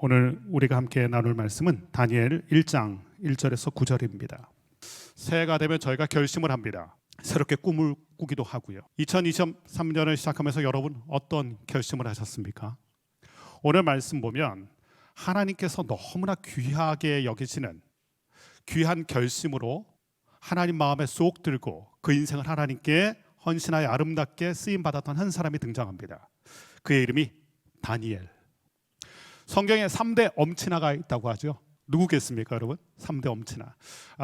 오늘 우리가 함께 나눌 말씀은 다니엘 1장 1절에서 9절입니다. 새해가 되면 저희가 결심을 합니다. 새롭게 꿈을 꾸기도 하고요. 2023년을 시작하면서 여러분 어떤 결심을 하셨습니까? 오늘 말씀 보면 하나님께서 너무나 귀하게 여기시는 귀한 결심으로 하나님 마음에 쏙 들고 그 인생을 하나님께 헌신하여 아름답게 쓰임받았던 한 사람이 등장합니다. 그의 이름이 다니엘. 성경에 3대 엄친아가 있다고 하죠. 누구겠습니까, 여러분? 3대 엄친아.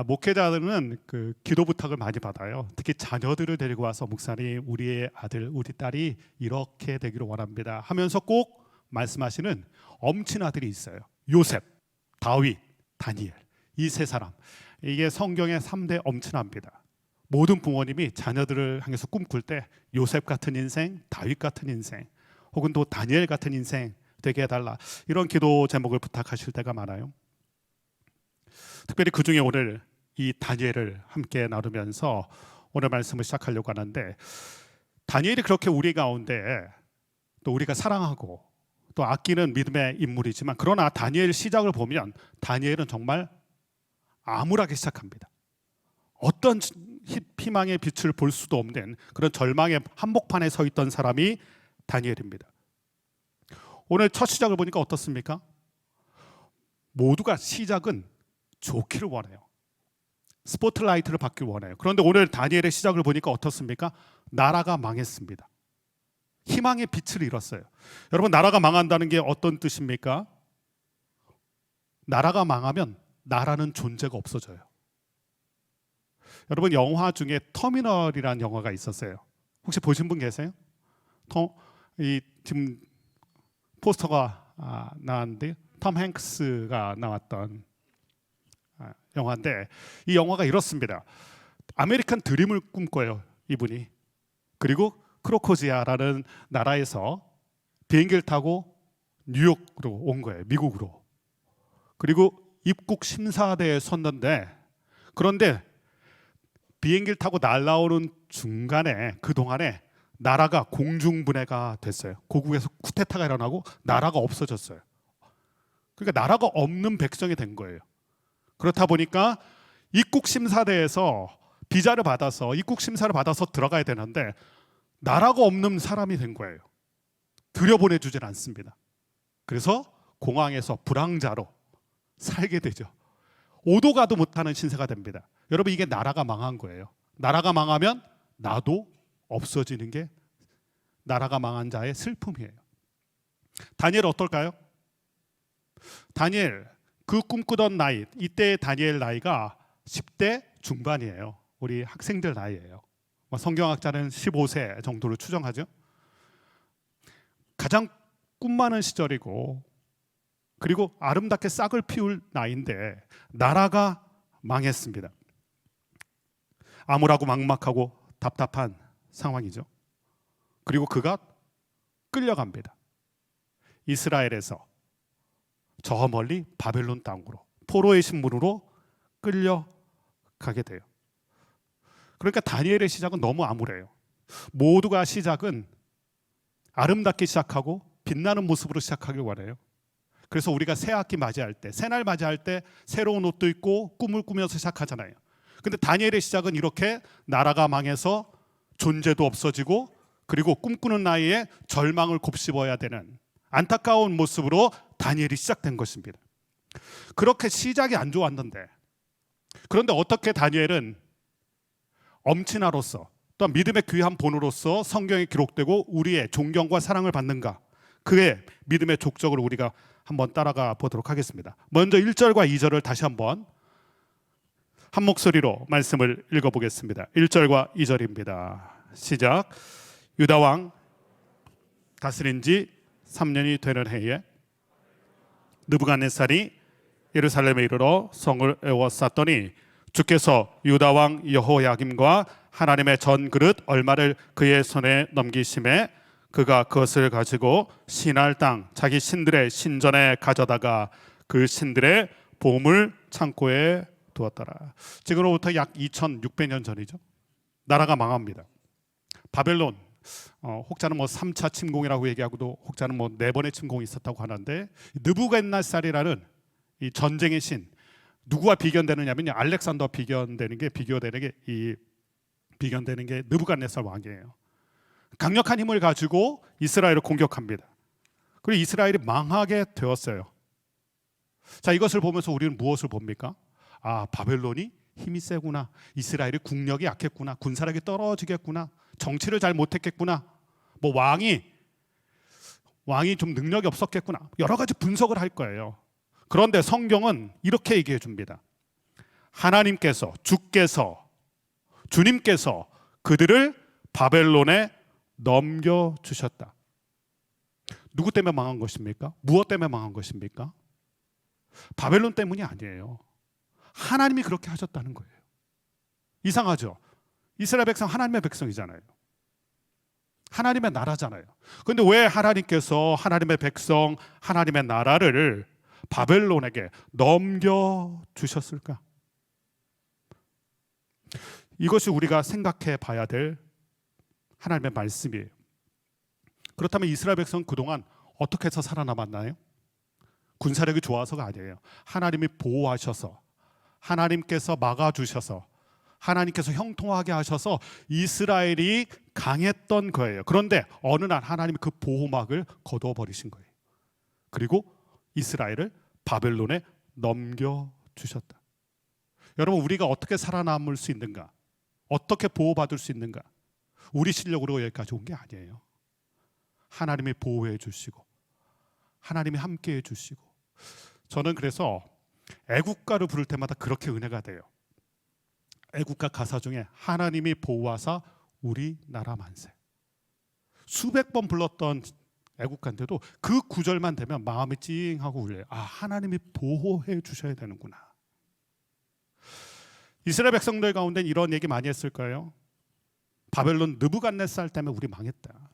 목회자들은 그 기도 부탁을 많이 받아요. 특히 자녀들을 데리고 와서 목사님, 우리의 아들, 우리 딸이 이렇게 되기를 원합니다 하면서 꼭 말씀하시는 엄친아들이 있어요. 요셉, 다윗, 다니엘. 이 세 사람. 이게 성경의 3대 엄친아입니다. 모든 부모님이 자녀들을 향해서 꿈꿀 때 요셉 같은 인생, 다윗 같은 인생, 혹은 또 다니엘 같은 인생 되게 해달라, 이런 기도 제목을 부탁하실 때가 많아요. 특별히 그 중에 오늘 이 다니엘을 함께 나누면서 오늘 말씀을 시작하려고 하는데, 다니엘이 그렇게 우리 가운데 또 우리가 사랑하고 또 아끼는 믿음의 인물이지만, 그러나 다니엘 시작을 보면 다니엘은 정말 암울하게 시작합니다. 어떤 희망의 빛을 볼 수도 없는 그런 절망의 한복판에 서 있던 사람이 다니엘입니다. 오늘 첫 시작을 보니까 어떻습니까? 모두가 시작은 좋기를 원해요. 스포트라이트를 받길 원해요. 그런데 오늘 다니엘의 시작을 보니까 어떻습니까? 나라가 망했습니다. 희망의 빛을 잃었어요. 여러분, 나라가 망한다는 게 어떤 뜻입니까? 나라가 망하면 나라는 존재가 없어져요. 여러분, 영화 중에 터미널이라는 영화가 있었어요. 혹시 보신 분 계세요? 지금 포스터가 나왔는데 톰 행크스가 나왔던 영화인데, 이 영화가 이렇습니다. 아메리칸 드림을 꿈꿔요, 이분이. 그리고 크로코지아라는 나라에서 비행기를 타고 뉴욕으로 온 거예요, 미국으로. 그리고 입국 심사대에 섰는데, 그런데 비행기를 타고 날아오는 중간에, 그동안에 나라가 공중분해가 됐어요. 고국에서 쿠데타가 일어나고 나라가 없어졌어요. 그러니까 나라가 없는 백성이 된 거예요. 그렇다 보니까 입국심사대에서 비자를 받아서, 입국심사를 받아서 들어가야 되는데 나라가 없는 사람이 된 거예요. 들여보내주질 않습니다. 그래서 공항에서 불황자로 살게 되죠. 오도 가도 못하는 신세가 됩니다. 여러분, 이게 나라가 망한 거예요. 나라가 망하면 나도 없어지는 게 나라가 망한 자의 슬픔이에요. 다니엘 어떨까요? 다니엘, 그 꿈꾸던 나이, 이때 다니엘 나이가 10대 중반이에요. 우리 학생들 나이예요. 성경학자는 15세 정도로 추정하죠. 가장 꿈 많은 시절이고, 그리고 아름답게 싹을 피울 나이인데 나라가 망했습니다. 암울하고 막막하고 답답한 상황이죠. 그리고 그가 끌려갑니다. 이스라엘에서 저 멀리 바벨론 땅으로, 포로의 신분으로 끌려가게 돼요. 그러니까 다니엘의 시작은 너무 암울해요. 모두가 시작은 아름답게 시작하고 빛나는 모습으로 시작하길 원해요. 그래서 우리가 새 학기 맞이할 때, 새날 맞이할 때 새로운 옷도 입고 꿈을 꾸면서 시작하잖아요. 근데 다니엘의 시작은 이렇게 나라가 망해서 존재도 없어지고, 그리고 꿈꾸는 나이에 절망을 곱씹어야 되는 안타까운 모습으로 다니엘이 시작된 것입니다. 그렇게 시작이 안 좋았는데, 그런데 어떻게 다니엘은 엄친아로서, 또한 믿음의 귀한 본으로서 성경에 기록되고 우리의 존경과 사랑을 받는가? 그의 믿음의 족적을 우리가 한번 따라가 보도록 하겠습니다. 먼저 1절과 2절을 다시 한번 한 목소리로 말씀을 읽어보겠습니다. 1절과 2절입니다. 시작. 유다 왕 다스린 지 3년이 되는 해에 느부갓네살이 예루살렘에 이르러 성을 에워쌌더니 주께서 유다 왕 여호야김과 하나님의 전 그릇 얼마를 그의 손에 넘기심에 그가 그것을 가지고 신할 땅 자기 신들의 신전에 가져다가 그 신들의 보물 창고에 두었더라. 지금으로부터 약 2600년 전이죠. 나라가 망합니다. 바벨론, 혹자는 뭐 3차 침공이라고 얘기하고도 혹자는 뭐 4번의 침공이 있었다고 하는데, 느부갓네살이라는 이 전쟁의 신, 누구와 비견되느냐면요, 알렉산더와 비교되는 게 느부갓네살 왕이에요. 강력한 힘을 가지고 이스라엘을 공격합니다. 그리고 이스라엘이 망하게 되었어요. 자, 이것을 보면서 우리는 무엇을 봅니까? 아, 바벨론이 힘이 세구나. 이스라엘이 국력이 약했구나. 군사력이 떨어지겠구나. 정치를 잘 못했겠구나. 뭐 왕이 좀 능력이 없었겠구나. 여러 가지 분석을 할 거예요. 그런데 성경은 이렇게 얘기해 줍니다. 하나님께서, 주님께서 그들을 바벨론에 넘겨주셨다. 누구 때문에 망한 것입니까? 무엇 때문에 망한 것입니까? 바벨론 때문이 아니에요. 하나님이 그렇게 하셨다는 거예요. 이상하죠? 이스라엘 백성 하나님의 백성이잖아요. 하나님의 나라잖아요. 그런데 왜 하나님께서 하나님의 백성, 하나님의 나라를 바벨론에게 넘겨주셨을까? 이것이 우리가 생각해 봐야 될 하나님의 말씀이에요. 그렇다면 이스라엘 백성은 그동안 어떻게 해서 살아남았나요? 군사력이 좋아서가 아니에요. 하나님이 보호하셔서, 하나님께서 막아주셔서, 하나님께서 형통하게 하셔서 이스라엘이 강했던 거예요. 그런데 어느 날 하나님이 그 보호막을 거두어버리신 거예요. 그리고 이스라엘을 바벨론에 넘겨주셨다. 여러분, 우리가 어떻게 살아남을 수 있는가? 어떻게 보호받을 수 있는가? 우리 실력으로 여기까지 온 게 아니에요. 하나님이 보호해 주시고, 하나님이 함께해 주시고. 저는 그래서 애국가를 부를 때마다 그렇게 은혜가 돼요. 애국가 가사 중에 하나님이 보호하사 우리나라 만세, 수백 번 불렀던 애국가인데도 그 구절만 되면 마음이 찡하고 울려요. 아, 하나님이 보호해 주셔야 되는구나. 이스라엘 백성들 가운데는 이런 얘기 많이 했을 거예요. 바벨론 느부갓네살 때문에 우리 망했다.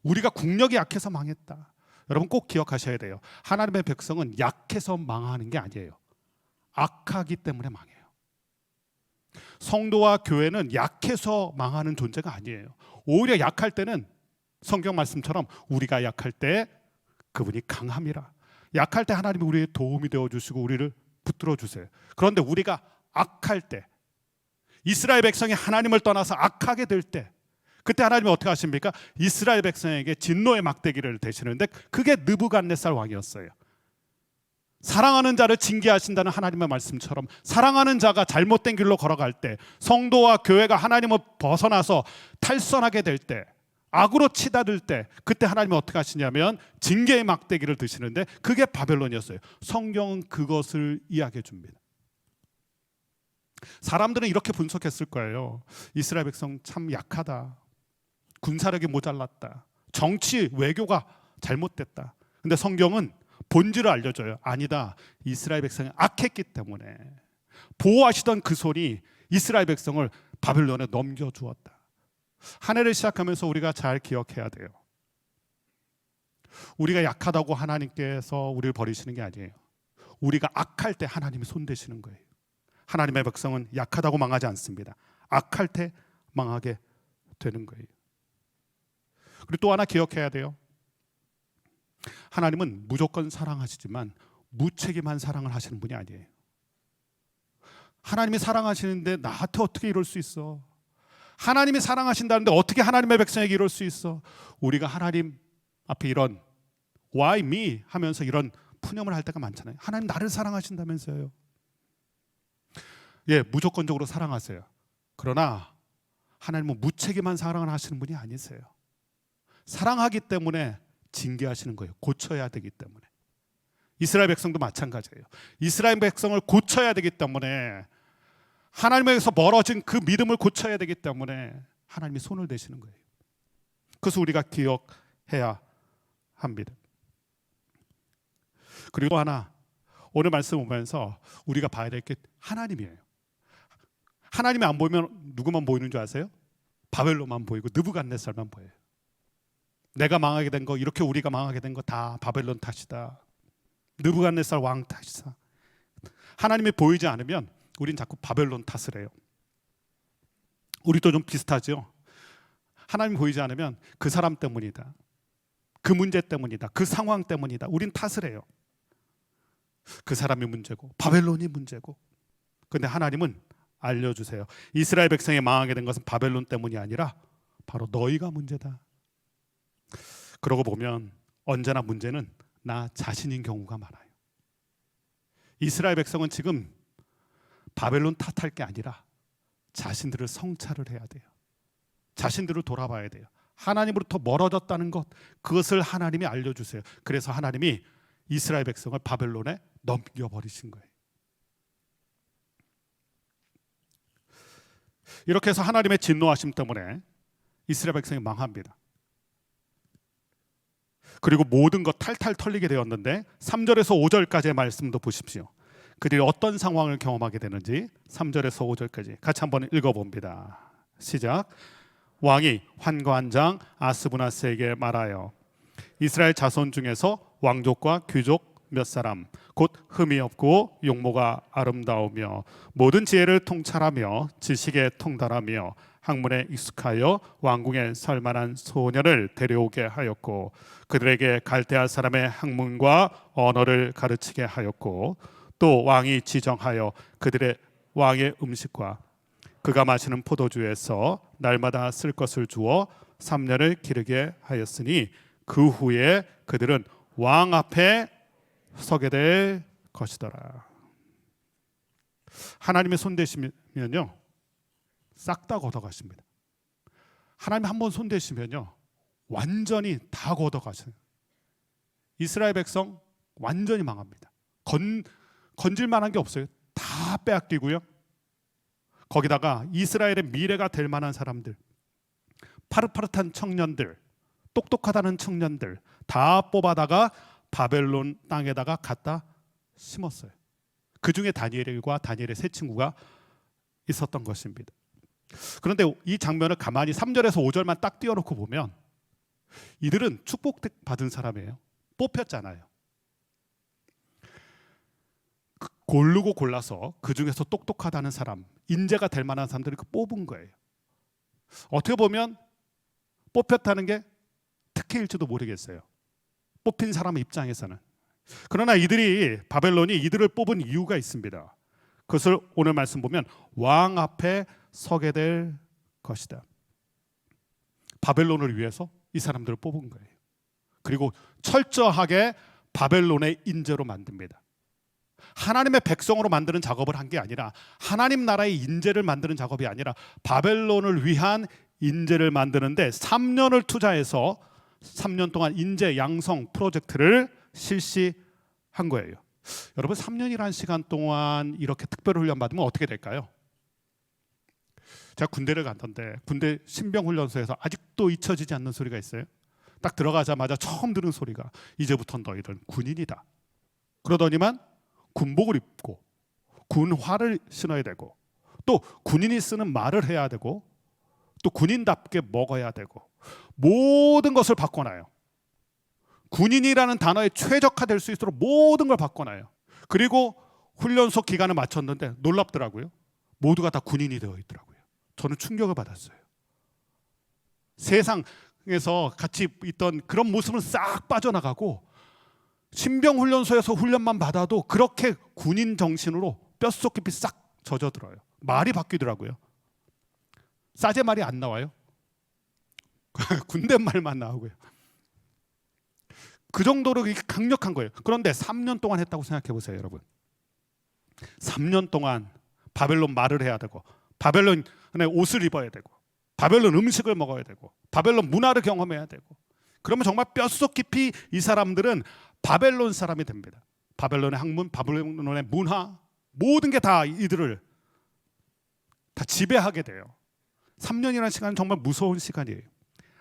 우리가 국력이 약해서 망했다. 여러분 꼭 기억하셔야 돼요. 하나님의 백성은 약해서 망하는 게 아니에요. 악하기 때문에 망해요. 성도와 교회는 약해서 망하는 존재가 아니에요. 오히려 약할 때는 성경 말씀처럼 우리가 약할 때 그분이 강함이라. 약할 때 하나님이 우리의 도움이 되어주시고 우리를 붙들어 주세요. 그런데 우리가 악할 때, 이스라엘 백성이 하나님을 떠나서 악하게 될 때, 그때 하나님이 어떻게 하십니까? 이스라엘 백성에게 진노의 막대기를 대시는데 그게 느부갓네살 왕이었어요. 사랑하는 자를 징계하신다는 하나님의 말씀처럼 사랑하는 자가 잘못된 길로 걸어갈 때, 성도와 교회가 하나님을 벗어나서 탈선하게 될 때, 악으로 치닫을 때, 그때 하나님이 어떻게 하시냐면 징계의 막대기를 드시는데 그게 바벨론이었어요. 성경은 그것을 이야기해 줍니다. 사람들은 이렇게 분석했을 거예요. 이스라엘 백성 참 약하다. 군사력이 모자랐다. 정치, 외교가 잘못됐다. 근데 성경은 본질을 알려줘요. 아니다. 이스라엘 백성이 악했기 때문에 보호하시던 그 손이 이스라엘 백성을 바벨론에 넘겨주었다. 한 해를 시작하면서 우리가 잘 기억해야 돼요. 우리가 약하다고 하나님께서 우리를 버리시는 게 아니에요. 우리가 악할 때 하나님이 손대시는 거예요. 하나님의 백성은 약하다고 망하지 않습니다. 악할 때 망하게 되는 거예요. 그리고 또 하나 기억해야 돼요. 하나님은 무조건 사랑하시지만 무책임한 사랑을 하시는 분이 아니에요. 하나님이 사랑하시는데 나한테 어떻게 이럴 수 있어? 하나님이 사랑하신다는데 어떻게 하나님의 백성에게 이럴 수 있어? 우리가 하나님 앞에 이런 Why me? 하면서 이런 푸념을 할 때가 많잖아요. 하나님 나를 사랑하신다면서요. 예, 무조건적으로 사랑하세요. 그러나 하나님은 무책임한 사랑을 하시는 분이 아니세요. 사랑하기 때문에 징계하시는 거예요. 고쳐야 되기 때문에. 이스라엘 백성도 마찬가지예요. 이스라엘 백성을 고쳐야 되기 때문에, 하나님에게서 멀어진 그 믿음을 고쳐야 되기 때문에 하나님이 손을 대시는 거예요. 그것을 우리가 기억해야 합니다. 그리고 하나, 오늘 말씀 보면서 우리가 봐야 될 게 하나님이에요. 하나님이 안 보이면 누구만 보이는 줄 아세요? 바벨론만 보이고 느부갓네살만 보여요. 내가 망하게 된 거, 이렇게 우리가 망하게 된 거 다 바벨론 탓이다. 느부갓네살 왕 탓이다. 하나님이 보이지 않으면 우린 자꾸 바벨론 탓을 해요. 우리도 좀 비슷하죠. 하나님 보이지 않으면 그 사람 때문이다, 그 문제 때문이다, 그 상황 때문이다, 우린 탓을 해요. 그 사람이 문제고 바벨론이 문제고. 근데 하나님은 알려주세요. 이스라엘 백성이 망하게 된 것은 바벨론 때문이 아니라 바로 너희가 문제다. 그러고 보면 언제나 문제는 나 자신인 경우가 많아요. 이스라엘 백성은 지금 바벨론 탓할 게 아니라 자신들을 성찰을 해야 돼요. 자신들을 돌아봐야 돼요. 하나님으로부터 멀어졌다는 것, 그것을 하나님이 알려주세요. 그래서 하나님이 이스라엘 백성을 바벨론에 넘겨버리신 거예요. 이렇게 해서 하나님의 진노하심 때문에 이스라엘 백성이 망합니다. 그리고 모든 것 탈탈 털리게 되었는데 3절에서 5절까지의 말씀도 보십시오. 그들이 어떤 상황을 경험하게 되는지 3절에서 5절까지 같이 한번 읽어봅니다. 시작. 왕이 환관장 아스부나스에게 말하여 이스라엘 자손 중에서 왕족과 귀족 몇 사람 곧 흠이 없고 용모가 아름다우며 모든 지혜를 통찰하며 지식에 통달하며 학문에 익숙하여 왕궁에 설 만한 소년을 데려오게 하였고 그들에게 갈대아 사람의 학문과 언어를 가르치게 하였고 또 왕이 지정하여 그들의 왕의 음식과 그가 마시는 포도주에서 날마다 쓸 것을 주어 3년을 기르게 하였으니 그 후에 그들은 왕 앞에 서게 될 것이더라. 하나님의 손대시면요 싹 다 걷어가십니다. 하나님 한번 손대시면요 완전히 다 걷어가셔요. 이스라엘 백성 완전히 망합니다. 건질 만한 게 없어요. 다 빼앗기고요. 거기다가 이스라엘의 미래가 될 만한 사람들, 파릇파릇한 청년들, 똑똑하다는 청년들 다 뽑아다가 바벨론 땅에다가 갖다 심었어요. 그 중에 다니엘과 다니엘의 세 친구가 있었던 것입니다. 그런데 이 장면을 가만히 3절에서 5절만 딱 띄워놓고 보면 이들은 축복받은 사람이에요. 뽑혔잖아요. 고르고 골라서 그 중에서 똑똑하다는 사람, 인재가 될 만한 사람들을 뽑은 거예요. 어떻게 보면 뽑혔다는 게 특혜일지도 모르겠어요. 뽑힌 사람 입장에서는. 그러나 바벨론이 이들을 뽑은 이유가 있습니다. 그것을 오늘 말씀 보면 왕 앞에 서게 될 것이다. 바벨론을 위해서 이 사람들을 뽑은 거예요. 그리고 철저하게 바벨론의 인재로 만듭니다. 하나님의 백성으로 만드는 작업을 한 게 아니라 하나님 나라의 인재를 만드는 작업이 아니라 바벨론을 위한 인재를 만드는데 3년을 투자해서 3년 동안 인재 양성 프로젝트를 실시한 거예요. 여러분 3년이라는 시간 동안 이렇게 특별 훈련 받으면 어떻게 될까요? 제가 군대를 갔던데 군대 신병훈련소에서 아직도 잊혀지지 않는 소리가 있어요. 딱 들어가자마자 처음 들은 소리가 이제부터 너희들은 군인이다. 그러더니만 군복을 입고 군화를 신어야 되고 또 군인이 쓰는 말을 해야 되고 또 군인답게 먹어야 되고 모든 것을 바꿔놔요. 군인이라는 단어에 최적화될 수 있도록 모든 걸 바꿔놔요. 그리고 훈련소 기간을 마쳤는데 놀랍더라고요. 모두가 다 군인이 되어 있더라고요. 저는 충격을 받았어요. 세상에서 같이 있던 그런 모습은 싹 빠져나가고 신병훈련소에서 훈련만 받아도 그렇게 군인 정신으로 뼛속 깊이 싹 젖어들어요. 말이 바뀌더라고요. 싸제 말이 안 나와요. 군대 말만 나오고요. 그 정도로 강력한 거예요. 그런데 3년 동안 했다고 생각해 보세요, 여러분. 3년 동안 바벨론 말을 해야 되고 바벨론의 옷을 입어야 되고 바벨론 음식을 먹어야 되고 바벨론 문화를 경험해야 되고 그러면 정말 뼛속 깊이 이 사람들은 바벨론 사람이 됩니다. 바벨론의 학문, 바벨론의 문화 모든 게 다 이들을 다 지배하게 돼요. 3년이라는 시간은 정말 무서운 시간이에요.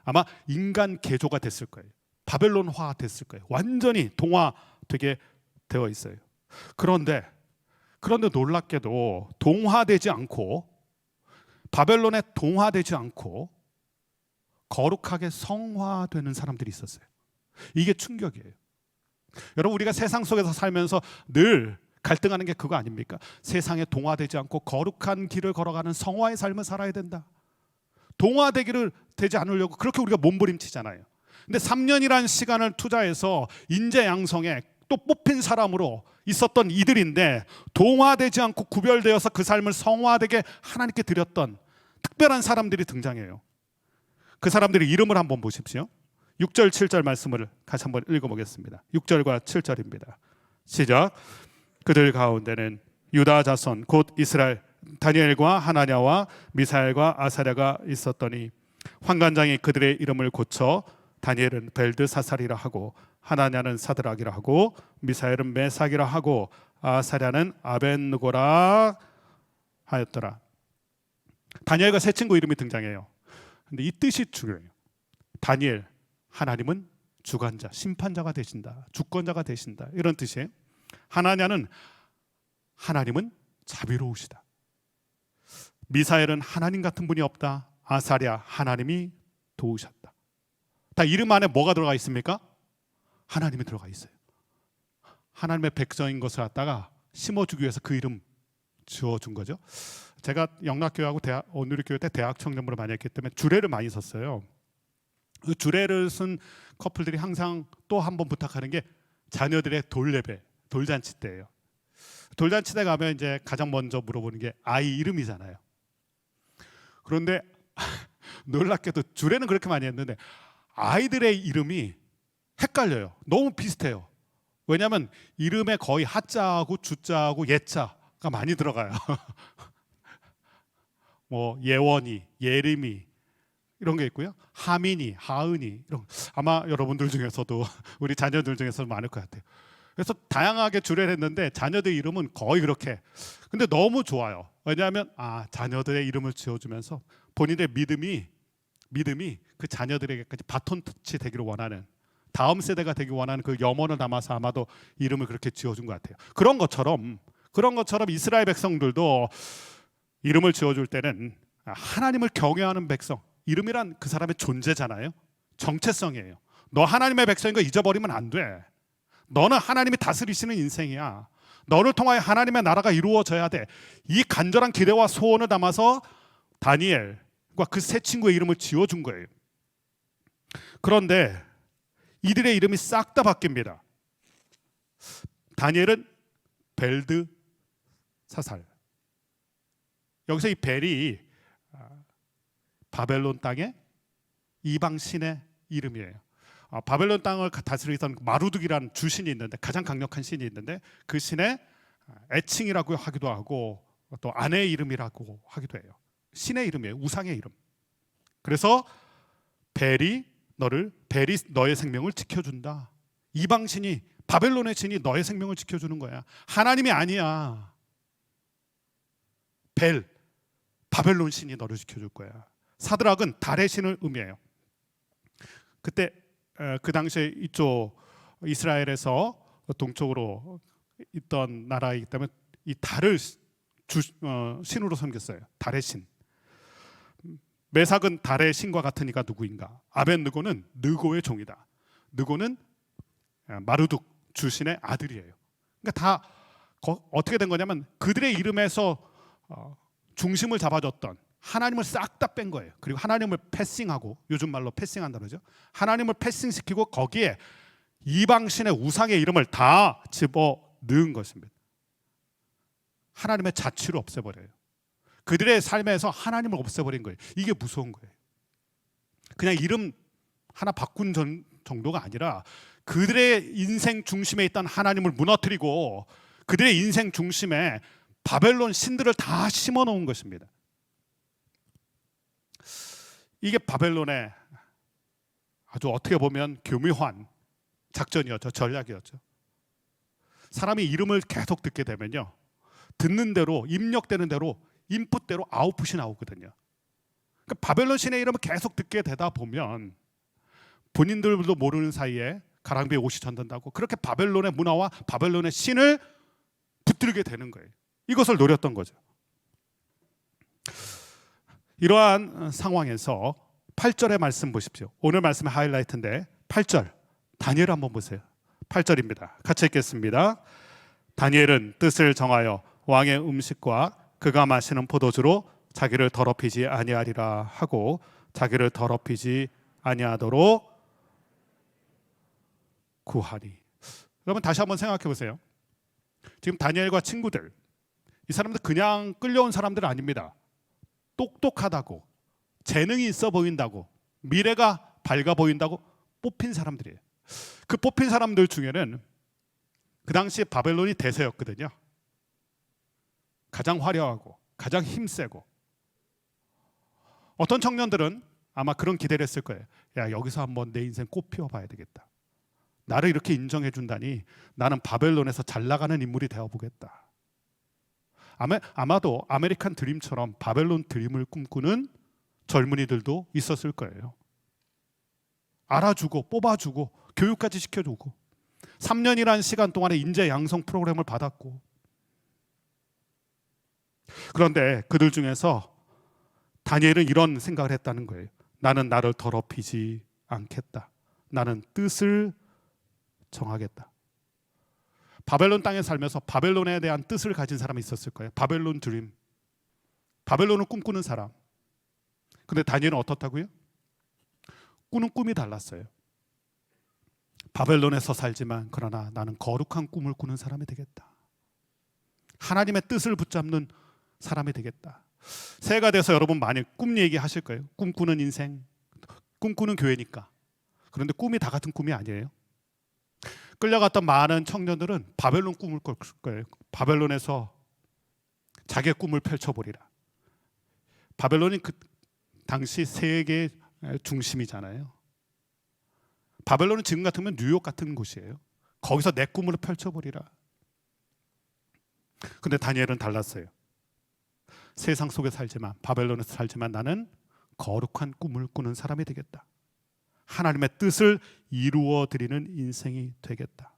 아마 인간 개조가 됐을 거예요. 바벨론화 됐을 거예요. 완전히 동화되게 되어 있어요. 그런데 놀랍게도 동화되지 않고 바벨론에 동화되지 않고 거룩하게 성화되는 사람들이 있었어요. 이게 충격이에요. 여러분 우리가 세상 속에서 살면서 늘 갈등하는 게 그거 아닙니까? 세상에 동화되지 않고 거룩한 길을 걸어가는 성화의 삶을 살아야 된다. 동화되기를 되지 않으려고 그렇게 우리가 몸부림치잖아요. 근데 3년이라는 시간을 투자해서 인재 양성에 또 뽑힌 사람으로 있었던 이들인데 동화되지 않고 구별되어서 그 삶을 성화되게 하나님께 드렸던 특별한 사람들이 등장해요. 그 사람들의 이름을 한번 보십시오. 6절 7절 말씀을 다시 한번 읽어보겠습니다. 6절과 7절입니다. 시작. 그들 가운데는 유다 자손 곧 이스라엘 다니엘과 하나냐와 미사엘과 아사랴가 있었더니 환관장이 그들의 이름을 고쳐 다니엘은 벨드사살이라 하고 하나냐는 사드락이라 하고 미사엘은 메삭이라 하고 아사랴는 아벤느고라 하였더라. 다니엘과 세 친구 이름이 등장해요. 근데 이 뜻이 중요해요. 다니엘, 하나님은 주관자, 심판자가 되신다, 주권자가 되신다, 이런 뜻이에요. 하나냐는 하나님은 자비로우시다. 미사엘은 하나님 같은 분이 없다. 아사랴, 하나님이 도우셨다. 다 이름 안에 뭐가 들어가 있습니까? 하나님이 들어가 있어요. 하나님의 백성인 것을 갖다가 심어주기 위해서 그 이름 지어준 거죠. 제가 영락교회하고 온누리교회 때 대학 청년부를 많이 했기 때문에 주례를 많이 썼어요. 그 주례를 쓴 커플들이 항상 또 한 번 부탁하는 게 자녀들의 돌예배, 돌잔치 때예요. 돌잔치 때 가면 이제 가장 먼저 물어보는 게 아이 이름이잖아요. 그런데 놀랍게도 주례는 그렇게 많이 했는데 아이들의 이름이 헷갈려요. 너무 비슷해요. 왜냐하면 이름에 거의 하자하고 주자하고 예자가 많이 들어가요. 뭐 예원이, 예림이 이런 게 있고요. 하민이, 하은이 이런 아마 여러분들 중에서도 우리 자녀들 중에서 많을 것 같아요. 그래서 다양하게 주례를 했는데 자녀들 이름은 거의 그렇게. 근데 너무 좋아요. 왜냐하면 자녀들의 이름을 지어주면서 본인의 믿음이 그 자녀들에게까지 바톤 터치 되기를 원하는, 다음 세대가 되기 원하는 그 염원을 담아서 아마도 이름을 그렇게 지어준 것 같아요. 그런 것처럼 이스라엘 백성들도 이름을 지어줄 때는 하나님을 경외하는 백성, 이름이란 그 사람의 존재잖아요. 정체성이에요. 너 하나님의 백성인 거 잊어버리면 안 돼. 너는 하나님이 다스리시는 인생이야. 너를 통하여 하나님의 나라가 이루어져야 돼. 이 간절한 기대와 소원을 담아서 다니엘과 그 세 친구의 이름을 지어준 거예요. 그런데 이들의 이름이 싹 다 바뀝니다. 다니엘은 벨드사살. 여기서 이 벨이 바벨론 땅의 이방 신의 이름이에요. 바벨론 땅을 다스리던 마루둑이라는 주신이 있는데, 가장 강력한 신이 있는데 그 신의 애칭이라고 하기도 하고 또 아내의 이름이라고 하기도 해요. 신의 이름이에요. 우상의 이름. 그래서 벨이 너의 생명을 지켜준다. 이방 신이, 바벨론의 신이 너의 생명을 지켜주는 거야. 하나님이 아니야. 바벨론 신이 너를 지켜줄 거야. 사드락은 달의 신을 의미해요. 그때 그 당시에 이쪽 이스라엘에서 동쪽으로 있던 나라이기 때문에 이 달을 신으로 섬겼어요. 달의 신. 메삭은 달의 신과 같으니까 누구인가? 아벤느고는 느고의 종이다. 느고는 마르둑 주신의 아들이에요. 그러니까 다 어떻게 된 거냐면 그들의 이름에서 중심을 잡아줬던 하나님을 싹 다 뺀 거예요. 그리고 하나님을 패싱하고, 요즘 말로 패싱한다 그러죠. 하나님을 패싱시키고 거기에 이방신의 우상의 이름을 다 집어 넣은 것입니다. 하나님의 자취를 없애버려요. 그들의 삶에서 하나님을 없애버린 거예요. 이게 무서운 거예요. 그냥 이름 하나 바꾼 정도가 아니라 그들의 인생 중심에 있던 하나님을 무너뜨리고 그들의 인생 중심에 바벨론 신들을 다 심어 놓은 것입니다. 이게 바벨론의 아주 어떻게 보면 교묘한 작전이었죠. 전략이었죠. 사람이 이름을 계속 듣게 되면요, 듣는 대로, 입력되는 대로, 인풋대로 아웃풋이 나오거든요. 그러니까 바벨론 신의 이름을 계속 듣게 되다 보면 본인들도 모르는 사이에 가랑비에 옷이 젖는다고 그렇게 바벨론의 문화와 바벨론의 신을 붙들게 되는 거예요. 이것을 노렸던 거죠. 이러한 상황에서 8절의 말씀 보십시오. 오늘 말씀의 하이라이트인데 8절 다니엘 한번 보세요. 8절입니다. 같이 읽겠습니다. 다니엘은 뜻을 정하여 왕의 음식과 그가 마시는 포도주로 자기를 더럽히지 아니하리라 하고 자기를 더럽히지 아니하도록 구하니. 여러분 다시 한번 생각해 보세요. 지금 다니엘과 친구들, 이 사람들 그냥 끌려온 사람들 아닙니다. 똑똑하다고, 재능이 있어 보인다고, 미래가 밝아 보인다고 뽑힌 사람들이에요. 그 뽑힌 사람들 중에는 그 당시 바벨론이 대세였거든요. 가장 화려하고 가장 힘세고. 어떤 청년들은 아마 그런 기대를 했을 거예요. 야, 여기서 한번 내 인생 꽃 피워봐야 되겠다. 나를 이렇게 인정해 준다니 나는 바벨론에서 잘 나가는 인물이 되어보겠다. 아마도 아메리칸 드림처럼 바벨론 드림을 꿈꾸는 젊은이들도 있었을 거예요. 알아주고 뽑아주고 교육까지 시켜주고 3년이라는 시간 동안에 인재 양성 프로그램을 받았고. 그런데 그들 중에서 다니엘은 이런 생각을 했다는 거예요. 나는 나를 더럽히지 않겠다. 나는 뜻을 정하겠다. 바벨론 땅에 살면서 바벨론에 대한 뜻을 가진 사람이 있었을 거예요. 바벨론 드림, 바벨론을 꿈꾸는 사람. 근데 다니엘은 어떻다고요? 꾸는 꿈이 달랐어요. 바벨론에서 살지만 그러나 나는 거룩한 꿈을 꾸는 사람이 되겠다. 하나님의 뜻을 붙잡는 사람이 되겠다. 새해가 돼서 여러분 많이 꿈 얘기하실 거예요. 꿈꾸는 인생, 꿈꾸는 교회니까. 그런데 꿈이 다 같은 꿈이 아니에요. 끌려갔던 많은 청년들은 바벨론 꿈을 꿀 거예요. 바벨론에서 자기의 꿈을 펼쳐보리라. 바벨론이 그 당시 세계의 중심이잖아요. 바벨론은 지금 같으면 뉴욕 같은 곳이에요. 거기서 내 꿈을 펼쳐보리라. 근데 다니엘은 달랐어요. 세상 속에 살지만, 바벨론에서 살지만 나는 거룩한 꿈을 꾸는 사람이 되겠다. 하나님의 뜻을 이루어 드리는 인생이 되겠다.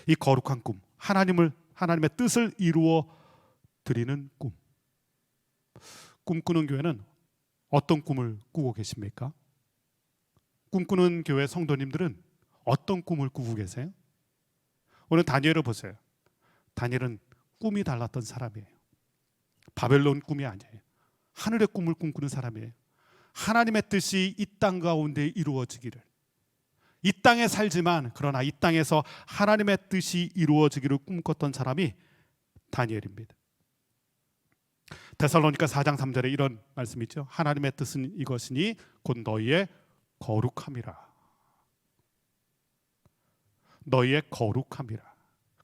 이 거룩한 꿈, 하나님의 뜻을 이루어 드리는 꿈. 꿈꾸는 교회는 어떤 꿈을 꾸고 계십니까? 꿈꾸는 교회 성도님들은 어떤 꿈을 꾸고 계세요? 오늘 다니엘을 보세요. 다니엘은 꿈이 달랐던 사람이에요. 바벨론 꿈이 아니에요. 하늘의 꿈을 꿈꾸는 사람이에요. 하나님의 뜻이 이 땅 가운데 이루어지기를, 이 땅에 살지만 그러나 이 땅에서 하나님의 뜻이 이루어지기를 꿈꿨던 사람이 다니엘입니다. 데살로니가 4장 3절에 이런 말씀이 있죠. 하나님의 뜻은 이것이니 곧 너희의 거룩함이라. 너희의 거룩함이라.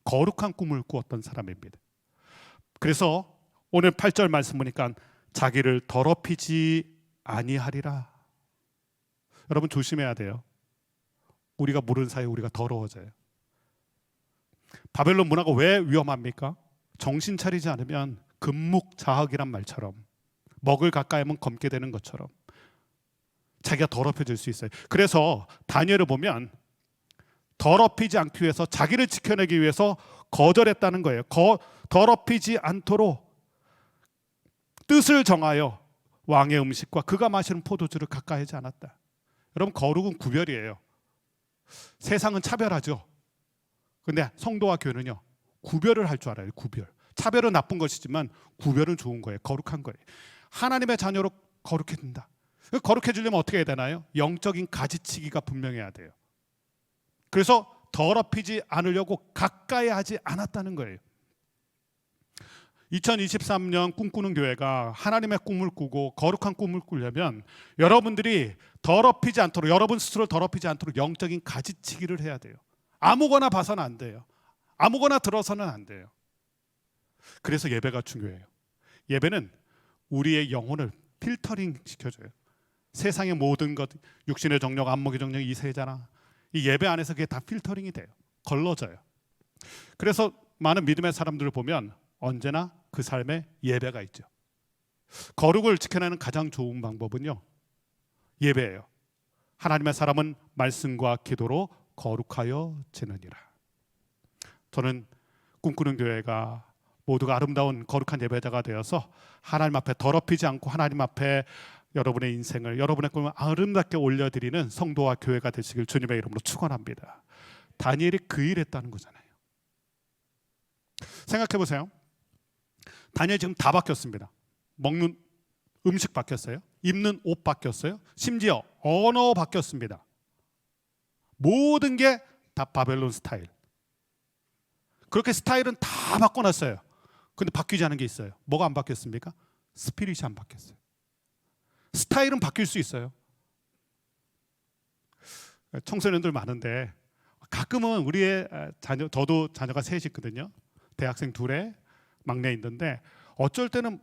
거룩한 꿈을 꾸었던 사람입니다. 그래서 오늘 8절 말씀 보니까 자기를 더럽히지 아니하리라. 여러분 조심해야 돼요. 우리가 모르는 사이에 우리가 더러워져요. 바벨론 문화가 왜 위험합니까? 정신 차리지 않으면 금묵자학이란 말처럼, 먹을 가까이 하면 검게 되는 것처럼 자기가 더럽혀질 수 있어요. 그래서 다니엘을 보면 더럽히지 않기 위해서, 자기를 지켜내기 위해서 거절했다는 거예요. 더럽히지 않도록 뜻을 정하여 왕의 음식과 그가 마시는 포도주를 가까이 하지 않았다. 여러분, 거룩은 구별이에요. 세상은 차별하죠. 근데 성도와 교회는요, 구별을 할 줄 알아요. 구별. 차별은 나쁜 것이지만 구별은 좋은 거예요. 거룩한 거예요. 하나님의 자녀로 거룩해진다. 거룩해지려면 어떻게 해야 되나요? 영적인 가지치기가 분명해야 돼요. 그래서 더럽히지 않으려고 가까이 하지 않았다는 거예요. 2023년 꿈꾸는 교회가 하나님의 꿈을 꾸고 거룩한 꿈을 꾸려면 여러분들이 더럽히지 않도록, 여러분 스스로 더럽히지 않도록 영적인 가지치기를 해야 돼요. 아무거나 봐서는 안 돼요. 아무거나 들어서는 안 돼요. 그래서 예배가 중요해요. 예배는 우리의 영혼을 필터링 시켜줘요. 세상의 모든 것, 육신의 정욕, 안목의 정욕, 이 세잖아. 이 예배 안에서 그게 다 필터링이 돼요. 걸러져요. 그래서 많은 믿음의 사람들을 보면 언제나 그 삶에 예배가 있죠. 거룩을 지켜내는 가장 좋은 방법은요, 예배예요. 하나님의 사람은 말씀과 기도로 거룩하여 지느니라. 저는 꿈꾸는 교회가 모두가 아름다운 거룩한 예배자가 되어서 하나님 앞에 더럽히지 않고 하나님 앞에 여러분의 인생을, 여러분의 꿈을 아름답게 올려드리는 성도와 교회가 되시길 주님의 이름으로 축원합니다. 다니엘이 그 일을 했다는 거잖아요. 생각해 보세요. 다니엘 지금 다 바뀌었습니다. 먹는 음식 바뀌었어요. 입는 옷 바뀌었어요. 심지어 언어 바뀌었습니다. 모든 게 다 바벨론 스타일. 그렇게 스타일은 다 바꿔놨어요. 근데 바뀌지 않은 게 있어요. 뭐가 안 바뀌었습니까? 스피릿이 안 바뀌었어요. 스타일은 바뀔 수 있어요. 청소년들 많은데 가끔은 우리의 자녀, 저도 자녀가 셋이 있거든요. 대학생 둘에 막내 있는데 어쩔 때는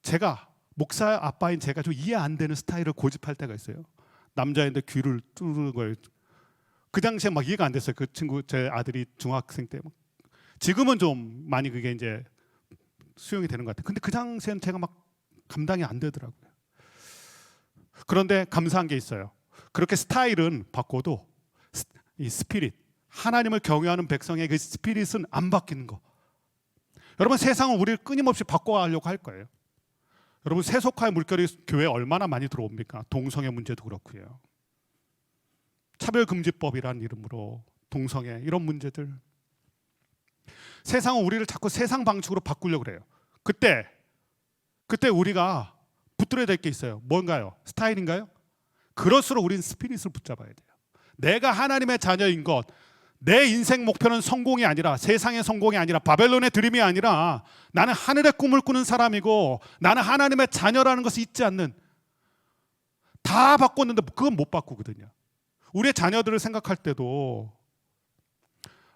제가 목사 아빠인 제가 좀 이해 안 되는 스타일을 고집할 때가 있어요. 남자인데 귀를 뚫는 거예요. 그 당시에 막 이해가 안 됐어요. 그 친구, 제 아들이 중학생 때. 지금은 좀 많이 그게 이제 수용이 되는 것 같아요. 근데 그 당시에는 제가 막 감당이 안 되더라고요. 그런데 감사한 게 있어요. 그렇게 스타일은 바꿔도 이 스피릿, 하나님을 경외하는 백성의 그 스피릿은 안 바뀌는 거. 여러분, 세상은 우리를 끊임없이 바꿔가려고 할 거예요. 여러분, 세속화의 물결이 교회에 얼마나 많이 들어옵니까? 동성애 문제도 그렇고요. 차별금지법이라는 이름으로 동성애 이런 문제들. 세상은 우리를 자꾸 세상 방식으로 바꾸려고 그래요. 그때 우리가 붙들어야 될 게 있어요. 뭔가요? 스타일인가요? 그럴수록 우리는 스피릿을 붙잡아야 돼요. 내가 하나님의 자녀인 것, 내 인생 목표는 성공이 아니라, 세상의 성공이 아니라, 바벨론의 드림이 아니라 나는 하늘의 꿈을 꾸는 사람이고 나는 하나님의 자녀라는 것을 잊지 않는. 다 바꿨는데 그건 못 바꾸거든요. 우리의 자녀들을 생각할 때도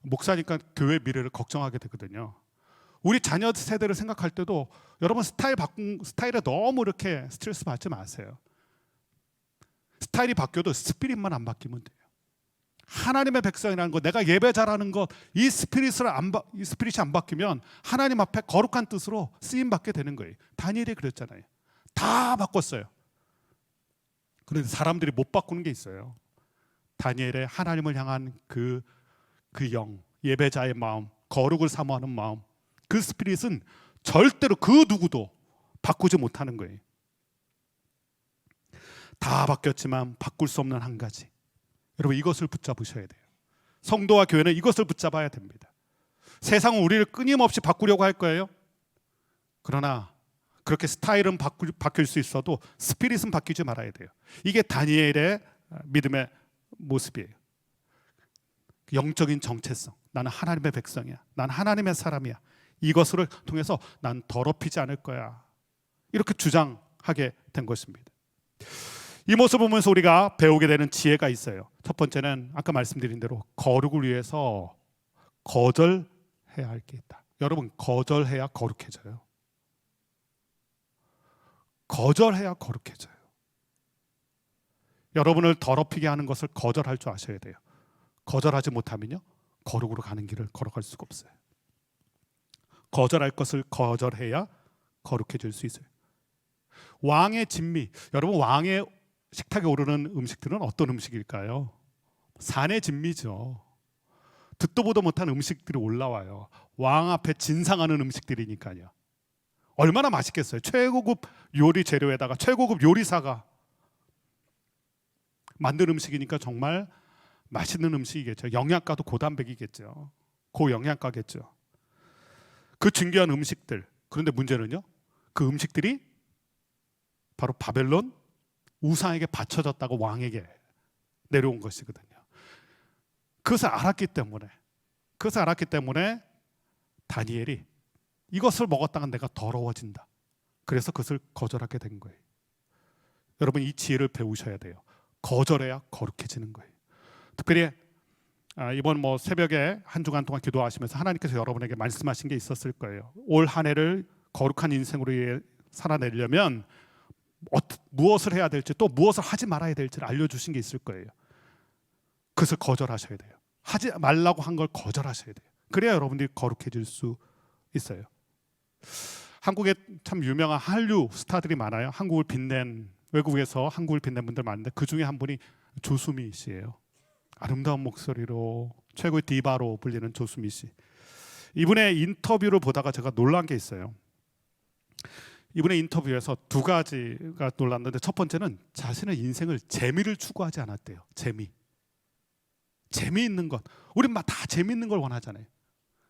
목사니까 교회 미래를 걱정하게 되거든요. 우리 자녀 세대를 생각할 때도 여러분 스타일에 너무 이렇게 스트레스 받지 마세요. 스타일이 바뀌어도 스피릿만 안 바뀌면 돼요. 하나님의 백성이라는 것, 내가 예배자라는 것, 이 스피릿이 안 바뀌면 하나님 앞에 거룩한 뜻으로 쓰임 받게 되는 거예요. 다니엘이 그랬잖아요. 다 바꿨어요. 그런데 사람들이 못 바꾸는 게 있어요. 다니엘의 하나님을 향한 그 영, 예배자의 마음, 거룩을 사모하는 마음, 그 스피릿은 절대로 그 누구도 바꾸지 못하는 거예요. 다 바뀌었지만 바꿀 수 없는 한 가지. 여러분, 이것을 붙잡으셔야 돼요. 성도와 교회는 이것을 붙잡아야 됩니다. 세상은 우리를 끊임없이 바꾸려고 할 거예요. 그러나 그렇게 스타일은 바뀔 수 있어도 스피릿은 바뀌지 말아야 돼요. 이게 다니엘의 믿음의 모습이에요. 영적인 정체성. 나는 하나님의 백성이야. 난 하나님의 사람이야. 이것을 통해서 난 더럽히지 않을 거야. 이렇게 주장하게 된 것입니다. 이 모습을 보면서 우리가 배우게 되는 지혜가 있어요. 첫 번째는 아까 말씀드린 대로 거룩을 위해서 거절해야 할 게 있다. 여러분, 거절해야 거룩해져요. 거절해야 거룩해져요. 여러분을 더럽히게 하는 것을 거절할 줄 아셔야 돼요. 거절하지 못하면요, 거룩으로 가는 길을 걸어갈 수가 없어요. 거절할 것을 거절해야 거룩해질 수 있어요. 왕의 진미. 여러분, 왕의 식탁에 오르는 음식들은 어떤 음식일까요? 산의 진미죠. 듣도 보도 못한 음식들이 올라와요. 왕 앞에 진상하는 음식들이니까요. 얼마나 맛있겠어요. 최고급 요리 재료에다가 최고급 요리사가 만든 음식이니까 정말 맛있는 음식이겠죠. 영양가도 고단백이겠죠. 고영양가겠죠. 그 중요한 음식들. 그런데 문제는요, 그 음식들이 바로 바벨론 우상에게 바쳐졌다고 왕에게 내려온 것이거든요. 그것을 알았기 때문에 다니엘이 이것을 먹었다가 내가 더러워진다. 그래서 그것을 거절하게 된 거예요. 여러분, 이 지혜를 배우셔야 돼요. 거절해야 거룩해지는 거예요. 특별히 이번 새벽에 한 주간 동안 기도하시면서 하나님께서 여러분에게 말씀하신 게 있었을 거예요. 올 한 해를 거룩한 인생으로 살아내려면 무엇을 해야 될지, 또 무엇을 하지 말아야 될지를 알려주신 게 있을 거예요. 그것을 거절하셔야 돼요. 하지 말라고 한 걸 거절하셔야 돼요. 그래야 여러분들이 거룩해질 수 있어요. 한국에 참 유명한 한류 스타들이 많아요. 한국을 빛낸, 외국에서 한국을 빛낸 분들 많은데 그 중에 한 분이 조수미 씨예요. 아름다운 목소리로 최고의 디바로 불리는 조수미 씨. 이분의 인터뷰를 보다가 제가 놀란 게 있어요. 이분의 인터뷰에서 두 가지가 놀랐는데, 첫 번째는 자신의 인생을 재미를 추구하지 않았대요. 재미있는 것. 우린 막 다 재미있는 걸 원하잖아요.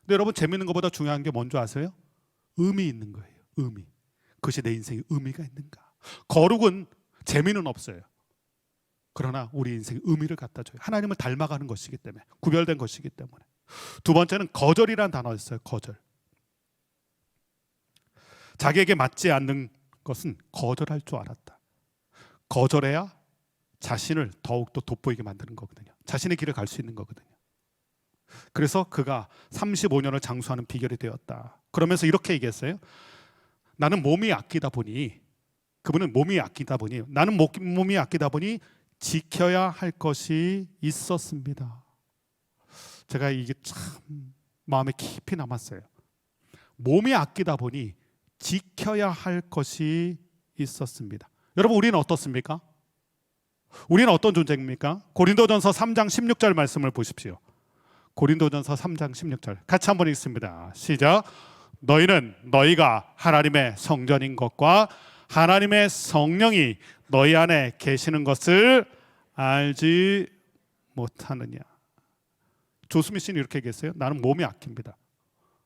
근데 여러분, 재미있는 것보다 중요한 게 뭔지 아세요? 의미 있는 거예요. 의미. 그것이 내 인생에 의미가 있는가. 거룩은 재미는 없어요. 그러나 우리 인생에 의미를 갖다 줘요. 하나님을 닮아가는 것이기 때문에, 구별된 것이기 때문에. 두 번째는 거절이란 단어였어요. 거절. 자기에게 맞지 않는 것은 거절할 줄 알았다. 거절해야 자신을 더욱더 돋보이게 만드는 거거든요. 자신의 길을 갈 수 있는 거거든요. 그래서 그가 35년을 장수하는 비결이 되었다. 그러면서 이렇게 얘기했어요. 나는 몸이 아끼다 보니, 그분은 몸이 아끼다 보니, 나는 몸이 아끼다 보니 지켜야 할 것이 있었습니다. 제가 이게 참 마음에 깊이 남았어요. 몸이 아끼다 보니 지켜야 할 것이 있었습니다. 여러분, 우리는 어떻습니까? 우리는 어떤 존재입니까? 고린도전서 3장 16절 말씀을 보십시오. 고린도전서 3장 16절 같이 한번 읽습니다. 시작. 너희는 너희가 하나님의 성전인 것과 하나님의 성령이 너희 안에 계시는 것을 알지 못하느냐. 조수미 씨는 이렇게 얘기했어요. 나는 몸이 아낍니다.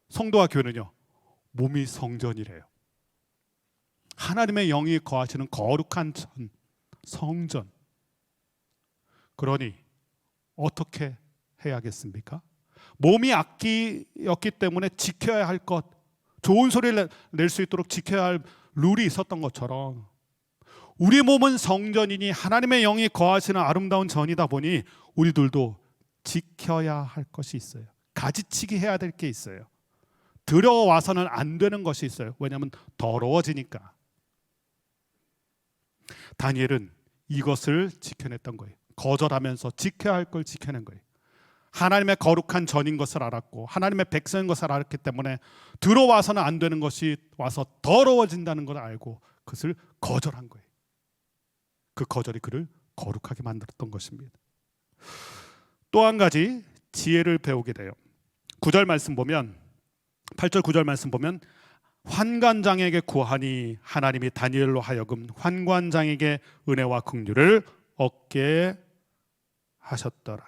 성도와 교회는요, 몸이 성전이래요. 하나님의 영이 거하시는 거룩한 성전. 그러니 어떻게 해야겠습니까? 몸이 악기였기 때문에 지켜야 할 것, 좋은 소리를 낼 수 있도록 지켜야 할 룰이 있었던 것처럼 우리 몸은 성전이니 하나님의 영이 거하시는 아름다운 전이다 보니 우리들도 지켜야 할 것이 있어요. 가지치기 해야 될 게 있어요. 들어와서는 안 되는 것이 있어요. 왜냐하면 더러워지니까. 다니엘은 이것을 지켜냈던 거예요. 거절하면서 지켜야 할 걸 지켜낸 거예요. 하나님의 거룩한 전인 것을 알았고 하나님의 백성인 것을 알았기 때문에 들어와서는 안 되는 것이 와서 더러워진다는 걸 알고 그것을 거절한 거예요. 그 거절이 그를 거룩하게 만들었던 것입니다. 또 한 가지 지혜를 배우게 돼요. 9절 말씀 보면, 8절 9절 말씀 보면, 환관장에게 구하니 하나님이 다니엘로 하여금 환관장에게 은혜와 긍휼을 얻게 하셨더라.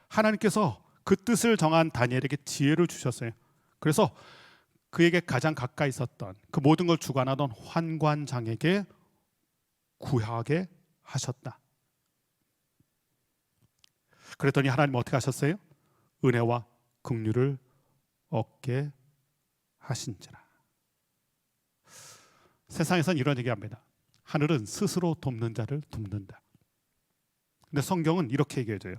하나님께서 그 뜻을 정한 다니엘에게 지혜를 주셨어요. 그래서 그에게 가장 가까이 있었던, 그 모든 걸 주관하던 환관장에게 구하게 하셨다. 그랬더니 하나님 어떻게 하셨어요? 은혜와 긍휼을 얻게 하신지라. 세상에선 이런 얘기합니다. 하늘은 스스로 돕는 자를 돕는다. 근데 성경은 이렇게 얘기해줘요.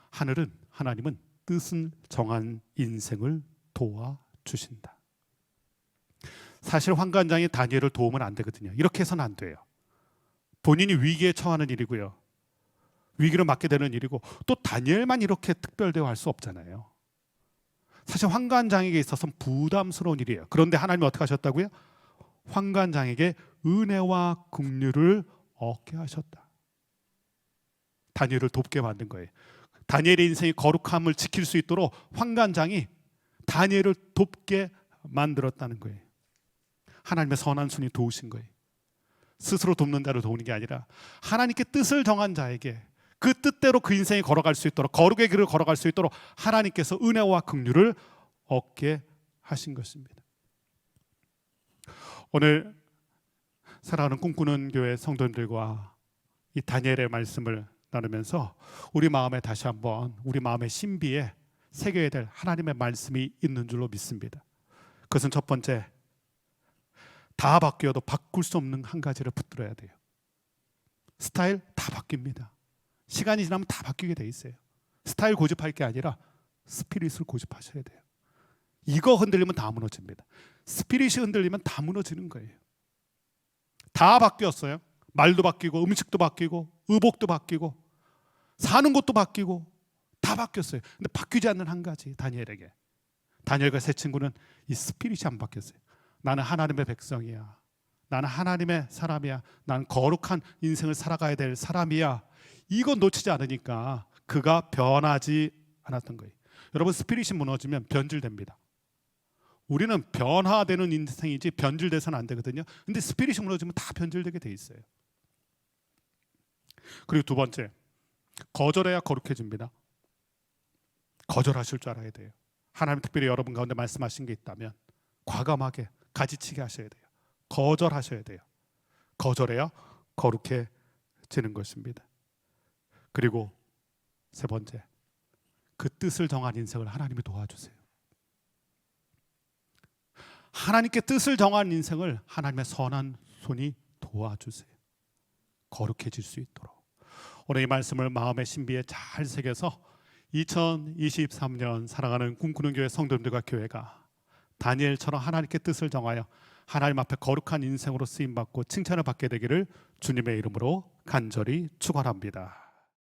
하나님은 뜻을 정한 인생을 도와주신다. 사실 환관장이 다니엘을 도우면 안 되거든요. 이렇게 해서는 안 돼요. 본인이 위기에 처하는 일이고요. 위기를 맞게 되는 일이고, 또 다니엘만 이렇게 특별대우할 수 없잖아요. 사실 환관장에게 있어서는 부담스러운 일이에요. 그런데 하나님이 어떻게 하셨다고요? 환관장에게 은혜와 긍휼을 얻게 하셨다. 다니엘을 돕게 만든 거예요. 다니엘의 인생이 거룩함을 지킬 수 있도록 환관장이 다니엘을 돕게 만들었다는 거예요. 하나님의 선한 손이 도우신 거예요. 스스로 돕는 자를 도우는 게 아니라 하나님께 뜻을 정한 자에게 그 뜻대로 그 인생이 걸어갈 수 있도록, 거룩의 길을 걸어갈 수 있도록 하나님께서 은혜와 긍휼을 얻게 하신 것입니다. 오늘 사랑하는 꿈꾸는 교회 성도님들과 이 다니엘의 말씀을 나누면서 우리 마음에 다시 한번, 우리 마음의 신비에 새겨야 될 하나님의 말씀이 있는 줄로 믿습니다. 그것은 첫 번째, 다 바뀌어도 바꿀 수 없는 한 가지를 붙들어야 돼요. 스타일 다 바뀝니다. 시간이 지나면 다 바뀌게 돼 있어요. 스타일 고집할 게 아니라 스피릿을 고집하셔야 돼요. 이거 흔들리면 다 무너집니다. 스피릿이 흔들리면 다 무너지는 거예요. 다 바뀌었어요. 말도 바뀌고 음식도 바뀌고 의복도 바뀌고 사는 것도 바뀌고 다 바뀌었어요. 근데 바뀌지 않는 한 가지, 다니엘에게, 다니엘과 세 친구는 이 스피릿이 안 바뀌었어요. 나는 하나님의 백성이야. 나는 하나님의 사람이야. 나는 거룩한 인생을 살아가야 될 사람이야. 이건 놓치지 않으니까 그가 변하지 않았던 거예요. 여러분, 스피릿이 무너지면 변질됩니다. 우리는 변화되는 인생이지 변질돼서는 안 되거든요. 근데 스피릿이 무너지면 다 변질되게 돼 있어요. 그리고 두 번째, 거절해야 거룩해집니다. 거절하실 줄 알아야 돼요. 하나님 특별히 여러분 가운데 말씀하신 게 있다면 과감하게 가지치기 하셔야 돼요. 거절하셔야 돼요. 거절해야 거룩해지는 것입니다. 그리고 세 번째, 그 뜻을 정한 인생을 하나님이 도와주세요. 하나님께 뜻을 정한 인생을 하나님의 선한 손이 도와주세요. 거룩해질 수 있도록. 오늘 이 말씀을 마음의 신비에 잘 새겨서 2023년 사랑하는 꿈꾸는 교회 성도님들과 교회가 다니엘처럼 하나님께 뜻을 정하여 하나님 앞에 거룩한 인생으로 쓰임받고 칭찬을 받게 되기를 주님의 이름으로 간절히 축원합니다.